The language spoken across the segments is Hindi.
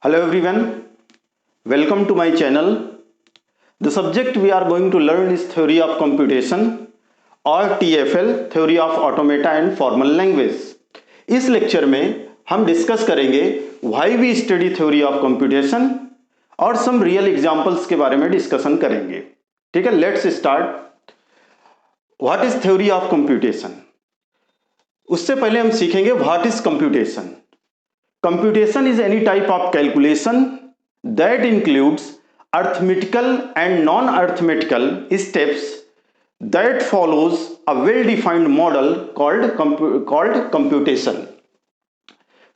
Hello everyone, welcome to my channel. The subject we are going to learn is Theory of Computation or TFL, Theory of Automata and Formal Language. इस लेक्चर में हम डिस्कस करेंगे Why we study Theory of Computation और some real examples के बारे में डिस्कशन करेंगे. ठीक है, let's start. What is Theory of Computation? उससे पहले हम सीखेंगे What is Computation. Computation is any type of calculation that includes arithmetical and non-arithmetical steps that follows a well-defined model called computation.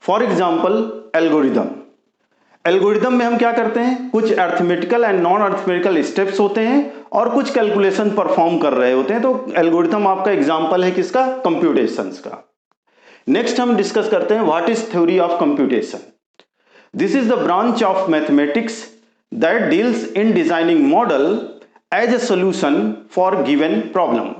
For example, algorithm. Algorithm में हम क्या करते हैं, कुछ arithmetical and non arithmetical steps होते हैं और कुछ कैलकुलेशन परफॉर्म कर रहे होते हैं. तो एल्गोरिदम आपका एग्जांपल है किसका, कंप्यूटेशंस का. नेक्स्ट हम डिस्कस करते हैं what is theory of computation. This is the branch of mathematics that deals in designing model as a solution for given problem.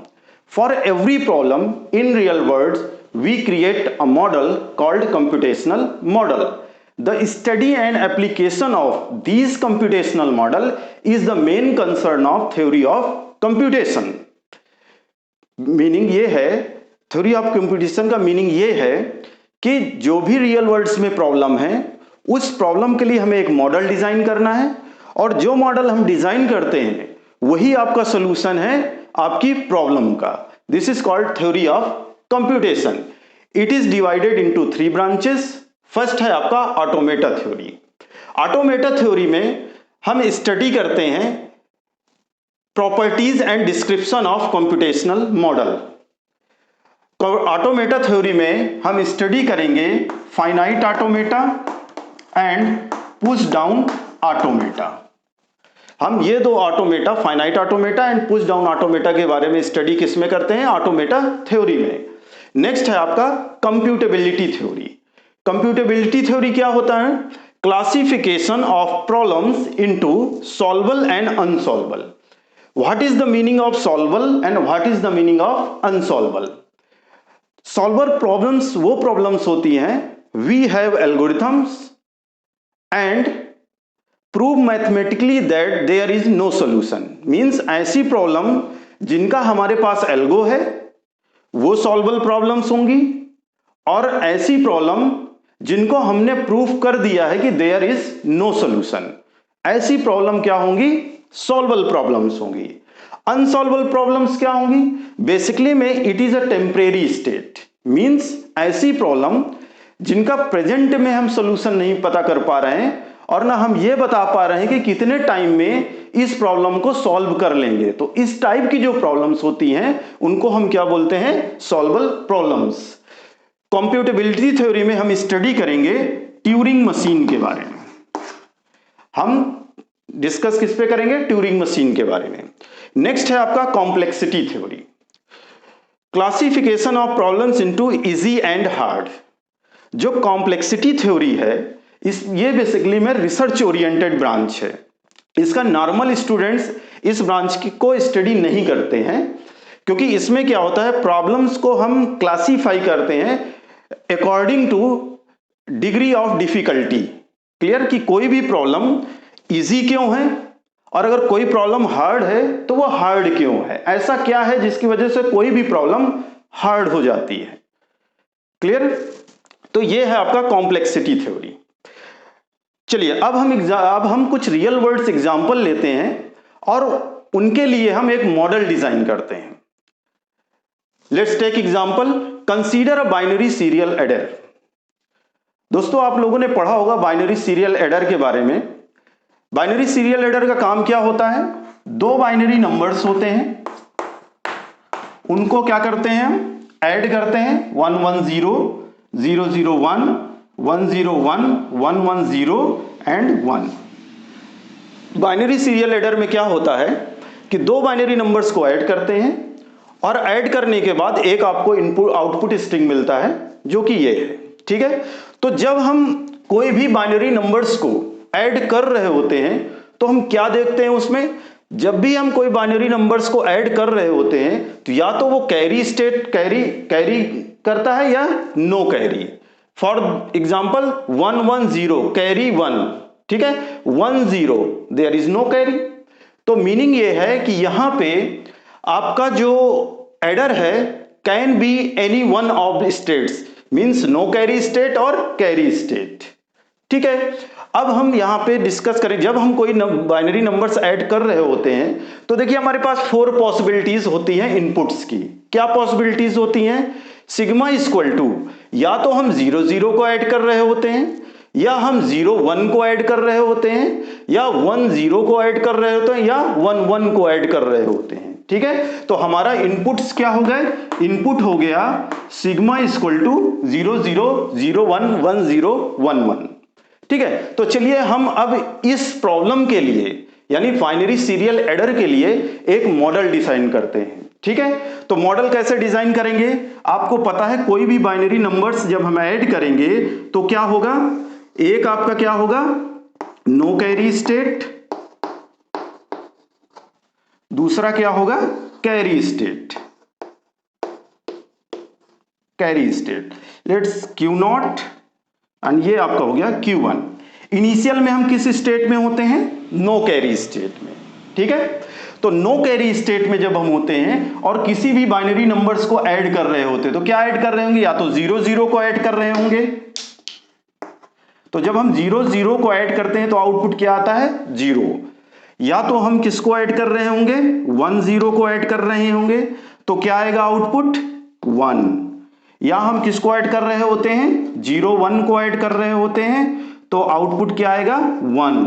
For every problem in real world we create a model called computational model. The study and application of this computational model is the main concern of theory of computation. Meaning ये है, थ्योरी ऑफ कंप्यूटेशन का मीनिंग ये है कि जो भी रियल वर्ल्ड्स में प्रॉब्लम है उस प्रॉब्लम के लिए हमें एक मॉडल डिजाइन करना है और जो मॉडल हम डिजाइन करते हैं वही आपका सॉल्यूशन है आपकी प्रॉब्लम का. This is called theory of computation. It is divided into 3 branches. First है आपका ऑटोमेटा थ्योरी. ऑटोमेटा थ्योरी में हम स्टडी करते हैं properties and description of computational model. Automata theory में हम स्टडी करेंगे finite automata and push down automata. हम ये दो automata, finite automata and push down automata के बारे में स्टडी किसमें करते हैं, ऑटोमेटा थ्योरी में. नेक्स्ट है आपका कंप्यूटेबिलिटी थ्योरी. कंप्यूटेबिलिटी थ्योरी क्या होता है, classification of problems into solvable and unsolvable. What is the meaning of solvable and what is the meaning of unsolvable. Solver problems वो प्रॉब्लम्स होती हैं we have algorithms and prove mathematically that there is no solution. Means ऐसी प्रॉब्लम जिनका हमारे पास एल्गो है वो सॉल्वेबल प्रॉब्लम्स होंगी और ऐसी प्रॉब्लम जिनको हमने प्रूव कर दिया है कि देयर इज नो सॉल्यूशन, ऐसी प्रॉब्लम क्या होंगी, सॉल्वेबल प्रॉब्लम्स होंगी. अनसॉल्वेबल प्रॉब्लम्स क्या होंगी, बेसिकली में it is a temporary state. Means ऐसी प्रॉब्लम जिनका प्रेजेंट में हम सॉल्यूशन नहीं पता कर पा रहे हैं और ना हम ये बता पा रहे हैं कि कितने टाइम में इस प्रॉब्लम को सॉल्व कर लेंगे. तो इस टाइप की जो प्रॉब्लम्स होती हैं उनको हम क्या बोलते हैं, सॉल्वेबल प्रॉब्लम्स. कंप्यूटेबिलिटी थ्योरी में हम स्टडी करेंगे ट्यूरिंग मशीन के बारे में. हम डिस्कस किस पे करेंगे, ट्यूरिंग मशीन के बारे में. नेक्स्ट है आपका complexity theory. Classification of problems into easy and hard. जो कॉम्प्लेक्सिटी थ्योरी है ये बेसिकली में रिसर्च ओरिएंटेड ब्रांच है. इसका नॉर्मल स्टूडेंट्स इस ब्रांच को स्टडी नहीं करते हैं क्योंकि इसमें क्या होता है, प्रॉब्लम्स को हम क्लासीफाई करते हैं according two degree of difficulty. Clear, कि कोई भी प्रॉब्लम इजी क्यों है और अगर कोई प्रॉब्लम हार्ड है तो वो हार्ड क्यों है, ऐसा क्या है जिसकी वजह से कोई भी प्रॉब्लम हार्ड हो जाती है. क्लियर, तो ये है आपका कॉम्प्लेक्सिटी थ्योरी. चलिए अब हम कुछ रियल वर्ल्ड एग्जांपल लेते हैं और उनके लिए हम एक मॉडल डिजाइन करते हैं. Let's take example, consider a binary serial adder. दोस्तों आप लोगों ने पढ़ा होगा बाइनरी सीरियल एडर के बारे में. बाइनरी सीरियल एडर का काम क्या होता है, दो बाइनरी नंबर्स होते हैं, उनको क्या करते हैं हम, ऐड करते हैं. 110 001 101 110 एंड 1. बाइनरी सीरियल एडर में क्या होता है कि दो बाइनरी नंबर्स को ऐड करते हैं और ऐड करने के बाद एक आपको इनपुट आउटपुट स्ट्रिंग मिलता है जो कि ये है. ठीक है, तो जब हम कोई भी बाइनरी नंबर्स को ऐड कर रहे होते हैं तो हम क्या देखते हैं उसमें, जब भी हम कोई बाइनरी नंबर्स को ऐड कर रहे होते हैं तो या तो वो कैरी स्टेट कैरी करता है या no carry. For example 110 carry 1, ठीक है, 10 देयर इज नो कैरी। तो मीनिंग ये है कि यहां पे आपका जो एडर है can be any one of states, means no carry state और कैरी स्टेट, ठीक है। अब हम यहां पे डिस्कस करें, जब हम कोई बाइनरी नंबर्स ऐड कर रहे होते हैं तो देखिए हमारे पास 4 पॉसिबिलिटीज होती हैं इनपुट्स की। क्या पॉसिबिलिटीज होती हैं? सिग्मा इक्वल टू, या तो हम 0 0 को ऐड कर रहे होते हैं, या हम 0 1 को ऐड कर रहे होते हैं, या 1 0 को ऐड कर रहे होते हैं, या 1 1 को ऐड कर रहे होते हैं, ठीक है। तो हमारा इनपुट्स क्या हो गए? इनपुट हो गया सिग्मा इक्वल टू 0 0 0 1 1 0 1 1, ठीक है। तो चलिए हम अब इस प्रॉब्लम के लिए यानी बाइनरी सीरियल एडर के लिए एक मॉडल डिजाइन करते हैं, ठीक है। तो मॉडल कैसे डिजाइन करेंगे? आपको पता है कोई भी बाइनरी नंबर्स जब हम ऐड करेंगे तो क्या होगा? एक आपका क्या होगा? नो कैरी स्टेट, दूसरा क्या होगा? Carry state, carry state. Let's Q0 and ये आपका हो गया Q1। इनिशियल में हम किस स्टेट में होते हैं? नो कैरी स्टेट में, ठीक है। तो नो कैरी स्टेट में जब हम होते हैं और किसी भी बाइनरी नंबर्स को ऐड कर रहे होते हैं तो क्या ऐड कर रहे होंगे? या तो 0 0 को ऐड कर रहे होंगे। तो जब हम 0 0 को ऐड करते हैं तो आउटपुट क्या आता है? 0। या तो हम किसको ऐड कर रहे होंगे? 1 0 को ऐड कर रहे होंगे तो क्या आएगा आउटपुट? 1। या हम किसको ऐड कर रहे होते हैं? 0 1 को ऐड कर रहे होते हैं तो आउटपुट क्या आएगा? 1।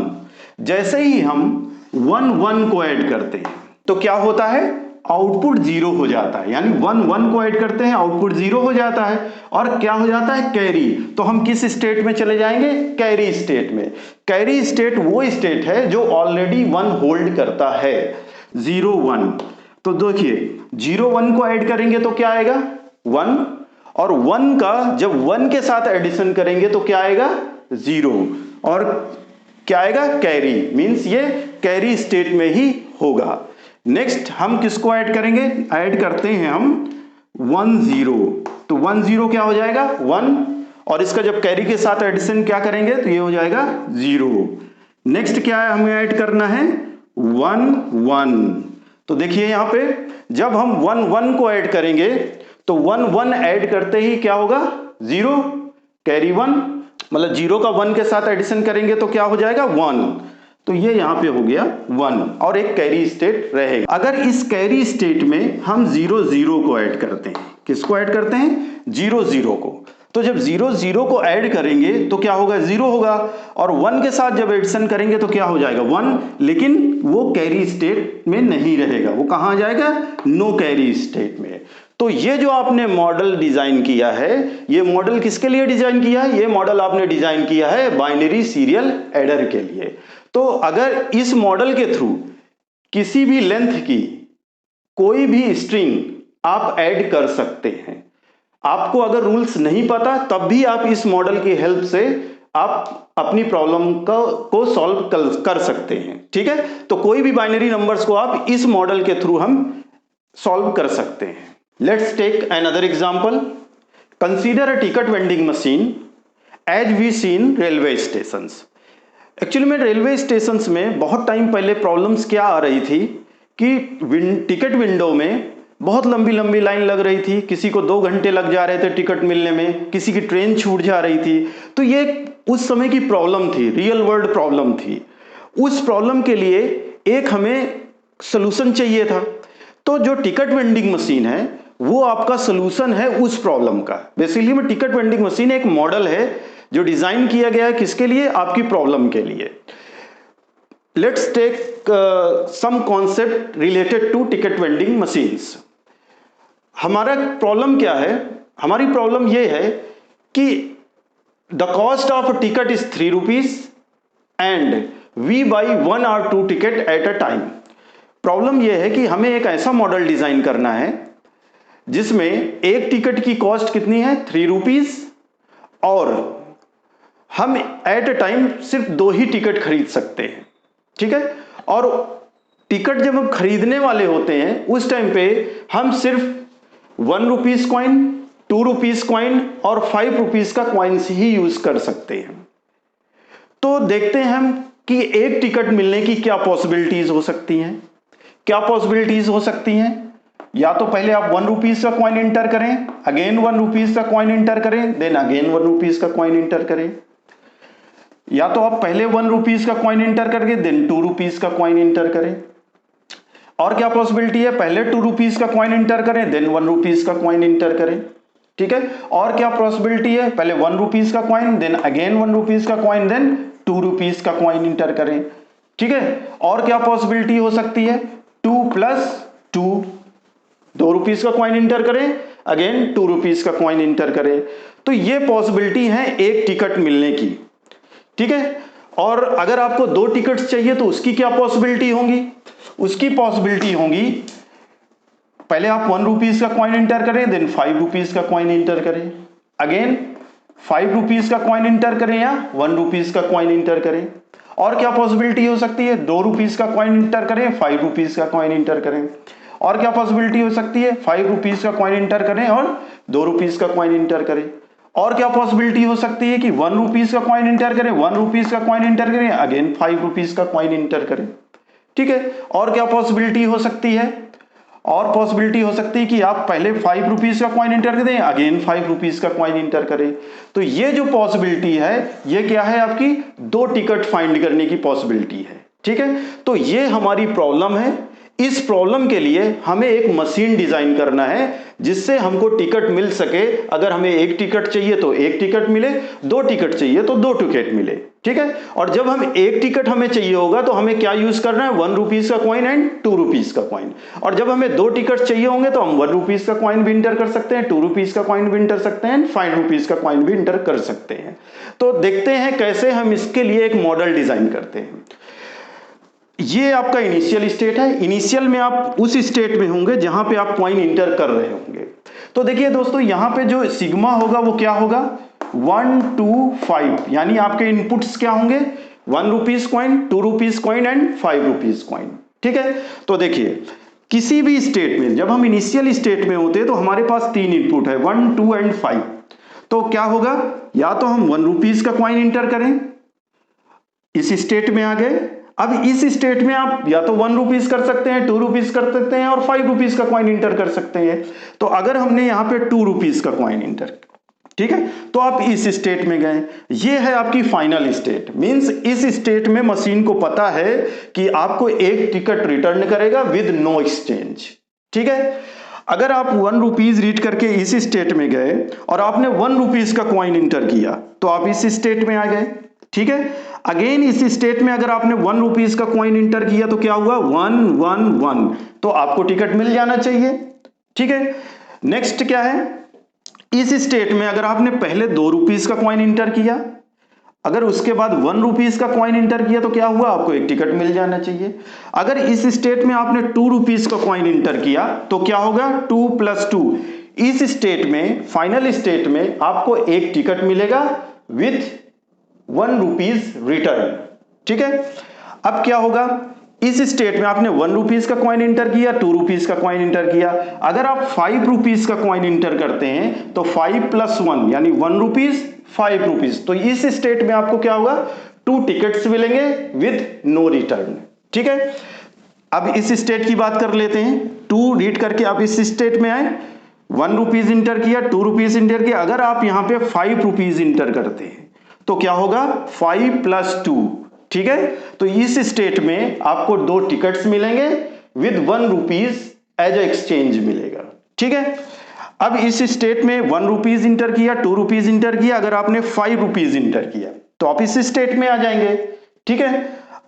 जैसे ही हम 1 1 को ऐड करते हैं तो क्या होता है? आउटपुट 0 हो जाता है। यानी 1 1 को ऐड करते हैं, आउटपुट 0 हो जाता है। और क्या हो जाता है? कैरी। तो हम किस स्टेट में चले जाएंगे? कैरी स्टेट में। कैरी स्टेट वो स्टेट है जो ऑलरेडी 1 होल्ड करता है, 0 1। तो देखिए 0 1 को ऐड करेंगे तो क्या आएगा? 1। और 1 का जब 1 के साथ एडिशन करेंगे तो क्या आएगा? 0। और क्या आएगा? कैरी। मींस ये कैरी स्टेट में ही होगा। नेक्स्ट हम किसको ऐड करेंगे? ऐड करते हैं हम 1 0। तो 1 0 क्या हो जाएगा? 1। और इसका जब कैरी के साथ एडिशन क्या करेंगे तो ये हो जाएगा 0। नेक्स्ट क्या है हमें ऐड करना है? 1 1। तो देखिए यहां पे जब हम 1 1 को ऐड करेंगे तो 1 1 ऐड करते ही क्या होगा? 0 कैरी 1, मतलब 0 का 1 के साथ एडिशन करेंगे तो क्या हो जाएगा? 1। तो ये यहां पे हो गया 1 और एक कैरी स्टेट रहेगा। अगर इस कैरी स्टेट में हम 0 0 को ऐड करते हैं, किसको ऐड करते हैं? 0 0 को। तो जब 0 0 को ऐड करेंगे तो क्या होगा? 0 होगा। और 1 के साथ जब एडिशन करेंगे तो क्या हो जाएगा? 1। लेकिन वो कैरी स्टेट में नहीं रहेगा, वो कहां जाएगा? नो कैरी स्टेट में। तो ये जो आपने मॉडल डिजाइन किया है, ये मॉडल किसके लिए डिजाइन किया है? ये मॉडल आपने डिजाइन किया है बाइनरी सीरियल एडर के लिए। तो अगर इस मॉडल के थ्रू किसी भी लेंथ की कोई भी स्ट्रिंग आप ऐड कर सकते हैं। आपको अगर रूल्स नहीं पता तब भी आप इस मॉडल की हेल्प से आप अपनी प्रॉब्लम को सॉल्व कर सकते हैं, ठीक है। तो कोई भी बाइनरी नंबर्स को आप इस मॉडल के थ्रू हम सॉल्व कर सकते हैं। Let's take another example. Consider a ticket vending machine as we seen railway stations. Actually में रेलवे स्टेशंस में बहुत टाइम पहले प्रॉब्लम्स क्या आ रही थी कि टिकट विंडो में बहुत लंबी लंबी लाइन लग रही थी, किसी को 2 घंटे लग जा रहे थे टिकट मिलने में, किसी की ट्रेन छूट जा रही थी। तो ये उस समय की प्रॉब्लम थी, रियल वर्ल्ड प्रॉब्लम थी। उस प्रॉब्लम के लिए एक हमें सोल्यूशन चाहिए था। तो जो टिकट वेंडिंग मशीन है वो आपका सोल्यूशन है उस प्रॉब्लम का। बेसिकली में टिकट वेंडिंग मशीन एक मॉडल है जो डिजाइन किया गया है किसके लिए? आपकी प्रॉब्लम के लिए। Let's take some concept related to ticket vending machines. हमारा प्रॉब्लम क्या है? हमारी प्रॉब्लम यह है कि the cost of ticket is 3 rupees and we buy 1 or 2 ticket at a time. Problem यह है कि हमें एक ऐसा मॉडल डिजाइन करना है जिसमें एक टिकट की कॉस्ट कितनी है? 3 रुपीज और हम एट अ टाइम सिर्फ 2 ही टिकट खरीद सकते हैं, ठीक है। और टिकट जब हम खरीदने वाले होते हैं उस टाइम पे हम सिर्फ 1 रुपीज कॉइन, ₹2 कॉइन और ₹5 का कॉइन्स ही यूज कर सकते हैं। तो देखते हैं हम कि एक टिकट मिलने की क्या पॉसिबिलिटीज हो सकती हैं। क्या पॉसिबिलिटीज हो सकती हैं? या तो पहले आप ₹1 का कॉइन इंटर करें, अगेन ₹1 का कॉइन इंटर करें, देन अगेन ₹1 का कॉइन इंटर करें, या तो आप पहले ₹1 का कॉइन इंटर करके देन ₹2 का कॉइन इंटर करें। और क्या पॉसिबिलिटी है? पहले ₹2 का कॉइन इंटर करें देन ₹1 का कॉइन इंटर करें। ठीक है। और क्या पॉसिबिलिटी है? पहले ₹1 का कॉइन देन अगेन ₹1 का कॉइन देन ₹2 का कॉइन इंटर करें। ठीक है। और क्या पॉसिबिलिटी हो सकती है? 2 + 2, ₹2 का कॉइन इंटर करें, अगेन ₹2 का कॉइन इंटर करें। तो ये पॉसिबिलिटी है एक टिकट मिलने की। ठीक है। और अगर आपको 2 टिकट्स चाहिए तो उसकी क्या पॉसिबिलिटी होंगी? उसकी पॉसिबिलिटी होंगी पहले आप ₹1 का कॉइन इंटर करें देन ₹5 का कॉइन इंटर करें, अगेन ₹5 का कॉइन इंटर करें या ₹1 का कॉइन इंटर करें। और क्या पॉसिबिलिटी हो सकती है? ₹2 का कॉइन इंटर करें, ₹5 का कॉइन इंटर करें। और क्या पॉसिबिलिटी हो सकती है? ₹5 का कॉइन इंटर करें और ₹2 का कॉइन इंटर करें। और क्या पॉसिबिलिटी हो सकती है कि ₹1 का कॉइन इंटर करें, ₹1 का कॉइन इंटर करें, अगेन ₹5 का कॉइन इंटर करें। ठीक है। और क्या पॉसिबिलिटी हो सकती है? और पॉसिबिलिटी हो सकती है कि आप पहले ₹5 का कॉइन इंटर कर दें, अगेन ₹5 का कॉइन इंटर करें। तो ये जो पॉसिबिलिटी है ये क्या है? आपकी 2 टिकट फाइंड करने की पॉसिबिलिटी है। ठीक है। तो ये हमारी प्रॉब्लम है। इस प्रॉब्लम के लिए हमें एक मशीन डिजाइन करना है जिससे हमको टिकट मिल सके। अगर हमें 1 टिकट चाहिए तो 1 टिकट मिले, 2 टिकट चाहिए तो 2 टिकट मिले। ठीक है। और जब हम 1 टिकट हमें चाहिए होगा तो हमें क्या यूज करना है? ₹1 का कॉइन एंड ₹2 का कॉइन। और जब हमें 2 टिकट चाहिए होंगे तो हम ₹1 का कॉइन भी इंटर कर सकते हैं, ₹2 का कॉइन भी इंटर सकते हैं, ₹5 का कॉइन भी इंटर कर सकते हैं। तो देखते हैं कैसे हम इसके लिए एक मॉडल डिजाइन करते हैं। ये आपका इनिशियल स्टेट है। इनिशियल में आप उस स्टेट में होंगे जहां पे आप कॉइन इंटर कर रहे होंगे। तो देखिए दोस्तों, यहां पे जो सिग्मा होगा वो क्या होगा? 1 2 5, यानी आपके इनपुट्स क्या होंगे? ₹1 कॉइन, ₹2 कॉइन एंड ₹5 कॉइन। ठीक है। तो देखिए किसी भी स्टेट में जब हम इनिशियल स्टेट में होते हैं तो हमारे पास 3 इनपुट है, 1 2 एंड 5। तो क्या होगा? या तो हम ₹1 का कॉइन इंटर करें, इस स्टेट में आ गए। अब इस स्टेट में आप या तो ₹1 कर सकते हैं, ₹2 कर सकते हैं और ₹5 का कॉइन इंटर कर सकते हैं। तो अगर हमने यहां पे ₹2 का कॉइन इंटर, ठीक है, तो आप इस स्टेट में गए। ये है आपकी फाइनल स्टेट। मींस इस स्टेट में मशीन को पता है कि आपको 1 टिकट रिटर्न करेगा विद नो एक्सचेंज। ठीक है। अगर आप ₹1 रीड करके इस स्टेट में गए और आपने ₹1 का कॉइन इंटर किया तो आप इस स्टेट में आ गए। ठीक है। अगेन इस स्टेट में अगर आपने ₹1 का कॉइन इंटर किया तो क्या हुआ? 1 1 1, तो आपको टिकट मिल जाना चाहिए। ठीक है। नेक्स्ट क्या है? इस स्टेट में अगर आपने पहले ₹2 का कॉइन इंटर किया, अगर उसके बाद ₹1 का कॉइन इंटर किया तो क्या हुआ? आपको 1 टिकट मिल जाना चाहिए। अगर इस स्टेट में आपने ₹2 का कॉइन इंटर किया तो क्या होगा? 2 + 2। इस स्टेट में, फाइनल स्टेट में आपको 1 टिकट मिलेगा विथ ₹1 रिटर्न। ठीक है। अब क्या होगा? इस स्टेट में आपने ₹1 का कॉइन इंटर किया, ₹2 का कॉइन इंटर किया। अगर आप ₹5 का कॉइन इंटर करते हैं तो 5 + 1 यानी ₹1 ₹5। तो इस स्टेट में आपको क्या होगा? 2 टिकट्स मिलेंगे विद नो रिटर्न। ठीक है। अब इस स्टेट की बात कर लेते हैं। 2 रीड करके आप इस स्टेट में आए, ₹1 इंटर किया, ₹2 इंटर किया। अगर आप यहां पे ₹5 इंटर करते हैं तो क्या होगा? 5 + 2। ठीक है। तो इस स्टेट में आपको 2 टिकट्स मिलेंगे विद ₹1 एज एक्सचेंज मिलेगा। ठीक है। अब इस स्टेट में ₹1 इंटर किया, ₹2 इंटर किया। अगर आपने ₹5 इंटर किया तो आप इस स्टेट में आ जाएंगे। ठीक है।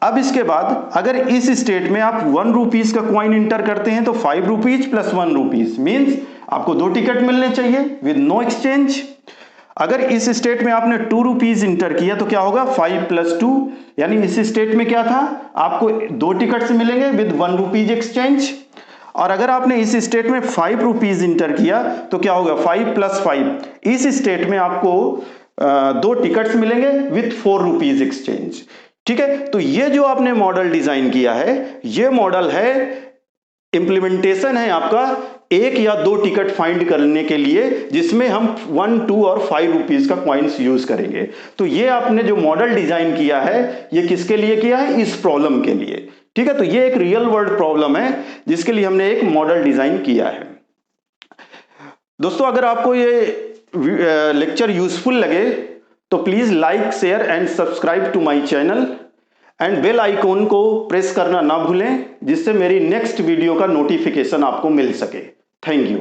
अब इसके बाद अगर इस स्टेट में आप ₹1 का कॉइन इंटर करते हैं तो ₹5 + ₹1 मींस आपको 2 टिकट मिलने चाहिए विद नो एक्सचेंज। अगर इस स्टेट में आपने ₹2 इंटर किया तो क्या होगा? 5 + 2, यानी इस स्टेट में क्या था? आपको 2 टिकट्स मिलेंगे विद ₹1 एक्सचेंज। और अगर आपने इस स्टेट में ₹5 इंटर किया तो क्या होगा? 5 + 5। इस स्टेट में आपको 2 टिकट्स मिलेंगे विद ₹4 एक्सचेंज। ठीक है। तो ये जो आपने मॉडल डिजाइन किया है, ये मॉडल है, इंप्लीमेंटेशन है आपका एक या दो टिकट फाइंड करने के लिए, जिसमें हम 1, 2 और 5 रुपीज का कॉइन्स यूज करेंगे। तो ये आपने जो मॉडल डिजाइन किया है, ये किसके लिए किया है? इस प्रॉब्लम के लिए। ठीक है, तो ये एक रियल वर्ल्ड प्रॉब्लम है जिसके लिए हमने एक मॉडल डिजाइन किया है। दोस्तों, अगर आपको ये लेक्चर यूजफुल लगे तो please like, share and subscribe to my channel and bell icon को प्रेस करना ना भूलें, जिससे मेरी नेक्स्ट वीडियो का नोटिफिकेशन आपको मिल सके। Thank you.